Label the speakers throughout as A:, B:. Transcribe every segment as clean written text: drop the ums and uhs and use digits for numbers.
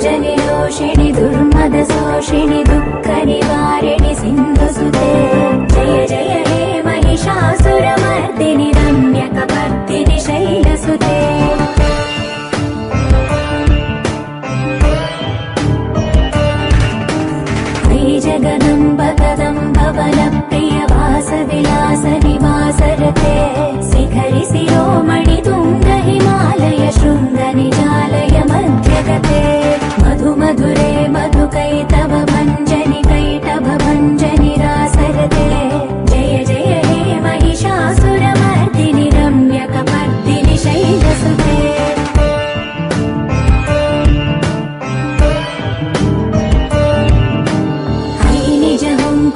A: अञ्जनिरोषिणि दुर्मदशोषिणि दुःखनिवारिणि सिन्धुसुते जय जय हे महिषासुरमर्दिनि रम्यकपर्दिनि शैलसुते जगदम्ब कदम्ब वनप्रिय वासविलास निवासरते शिखरि शिरोमणि तुङ्ग हिमालय शृङ्ग निजालय मध्यगते मधु मधुरे मधुकैटभ भञ्जनि कैटभ भञ्जनि रासरते जय जय हे महिषासुरमर्दिनि रम्यकपर्दिनि शैलसुते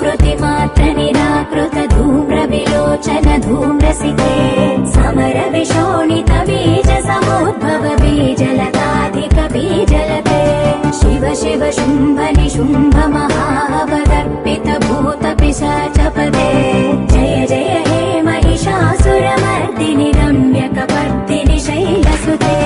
A: कृतिमात्र निराकृत धूम्र विलोचन धूम्रसिते समर विशोणित बीज समुद्भव बीजलताधिक बीजलते शिव शिव शुम्भ निशुम्भ महावदर्पित भूत पिशाचपदे जय जय हे महिषासुरमर्दिनि रम्यकपर्दिनि शैलसुते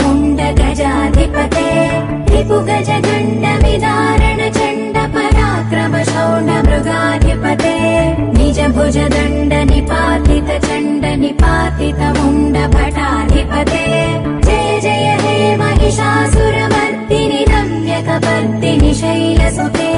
A: मुण्ड गजाधिपते रिपुगज गण्ड विदारण चण्ड पराक्रम शौण्ड मृगाधिपते निज भुज दण्ड निपातित चण्ड निपातित मुण्ड भटाधिपते जय जय हे महिषासुरमर्दिनि रम्यकपर्दिनि शैलसुते